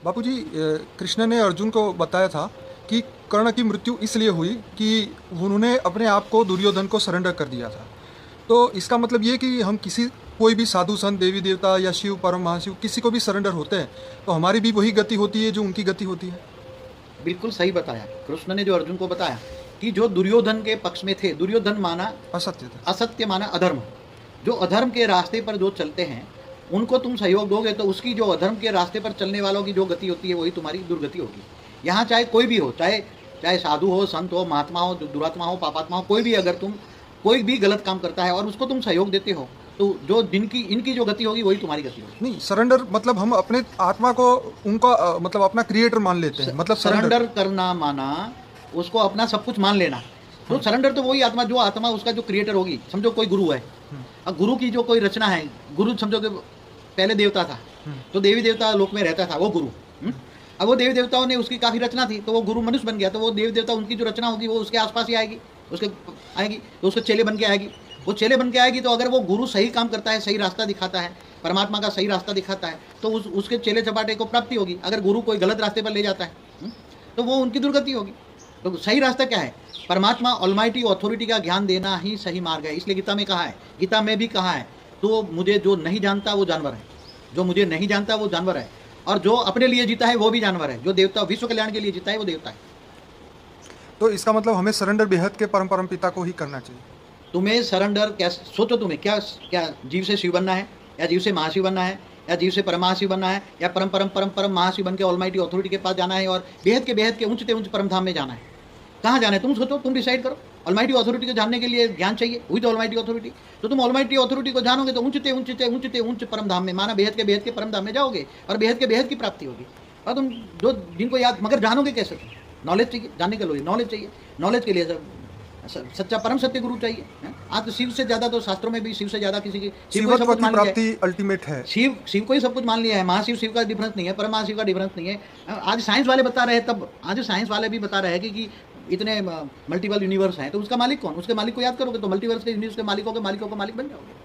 बापूजी, कृष्ण ने अर्जुन को बताया था कि कर्ण की मृत्यु इसलिए हुई कि उन्होंने अपने आप को दुर्योधन को सरेंडर कर दिया था। तो इसका मतलब ये कि हम किसी कोई भी साधु संत, देवी देवता या शिव, परम महाशिव, किसी को भी सरेंडर होते हैं तो हमारी भी वही गति होती है जो उनकी गति होती है। बिल्कुल सही बताया कृष्ण ने, जो अर्जुन को बताया कि जो दुर्योधन के पक्ष में थे, दुर्योधन माना असत्य था। असत्य, माना अधर्म, जो अधर्म के रास्ते पर जो चलते हैं उनको तुम सहयोग दोगे तो उसकी जो अधर्म के रास्ते पर चलने वालों की जो गति होती है वही तुम्हारी दुर्गति होगी। यहाँ चाहे कोई भी हो, चाहे चाहे साधु हो, संत हो, महात्मा हो, दुरात्मा हो, पापात्मा हो, कोई भी, अगर तुम कोई भी गलत काम करता है और उसको तुम सहयोग देते हो तो जो जिनकी इनकी जो गति होगी वही तुम्हारी गति होगी। नहीं, सरेंडर मतलब हम अपने आत्मा को उनका मतलब अपना क्रिएटर मान लेते हैं, मतलब सरेंडर करना माना उसको अपना सब कुछ मान लेना। तो सरेंडर तो वही आत्मा, जो आत्मा उसका जो क्रिएटर होगी। समझो कोई गुरु है, अब गुरु की जो कोई रचना है, गुरु समझो कि पहले देवता था तो देवी देवता लोक में रहता था वो गुरु। अब वो देवी देवताओं ने उसकी काफ़ी रचना थी तो वो गुरु मनुष्य बन गया, तो वो देवी देवता उनकी जो रचना होगी वो उसके आसपास ही आएगी, उसके आएगी तो उसके चेले बन के आएगी। वो चेले बन के आएगी तो अगर वो गुरु सही काम करता है, सही रास्ता दिखाता है, परमात्मा का सही रास्ता दिखाता है तो उसके चेले चपाटे को प्राप्ति होगी। अगर गुरु कोई गलत रास्ते पर ले जाता है तो वो उनकी दुर्गति होगी। तो सही रास्ता क्या है? परमात्मा ऑलमाइटी अथॉरिटी का ज्ञान देना ही सही मार्ग है। इसलिए गीता में कहा है, गीता में भी कहा है, तो मुझे जो नहीं जानता वो जानवर है, जो मुझे नहीं जानता वो जानवर है, और जो अपने लिए जीता है वो भी जानवर है, जो देवता विश्व कल्याण के लिए जीता है वो देवता है। तो इसका मतलब हमें सरेंडर बेहद के परम परम पिता को ही करना चाहिए। तुम्हें सरेंडर क्या सोचो, तुम्हें क्या क्या जीव से शिव बनना है, या जीव से महाशिव बनना है, या जीव से परमहाशिव बनना है, या परम परम परम परम महाशिव बन के ऑलमाइटी अथॉरिटी के पास जाना है और बेहद के ऊंचते ऊंच परम धाम में जाना है। कहाँ जाना है तुम सोचो, तुम डिसाइड करो। ऑलमाइटी अथॉरिटी को जानने के लिए ज्ञान चाहिए, हुई तो ऑलमाइटी अथॉरिटी। तो तुम ऑलमाइटी अथॉरिटी को जानोगे तो ऊंचते ऊंच परम धाम में, माना बेहद के परम धाम में जाओगे और बेहद की प्राप्ति होगी। और तुम जो जिनको याद, मगर जानोगे कैसे? नॉलेज चाहिए, जानने के लिए नॉलेज चाहिए। नॉलेज के लिए सच्चा परम सत्य गुरु चाहिए। आज तो शिव से ज्यादा, तो शास्त्रों में भी शिव से ज्यादा किसी की, शिव को सब कुछ मान लिया है, अल्टीमेट है। शिव को ही सब कुछ मान लिया है। महाशिव शिव का डिफरेंस नहीं है, परम महाशिव का डिफरेंस नहीं है। आज साइंस वाले बता रहे हैं, तब आज साइंस वाले भी बता रहे हैं कि इतने मल्टीपल यूनिवर्स हैं, तो उसका मालिक कौन? उसके मालिक को याद करोगे तो मल्टीवर्स के यूनिवर्स के मालिकों का मालिक बन जाओगे।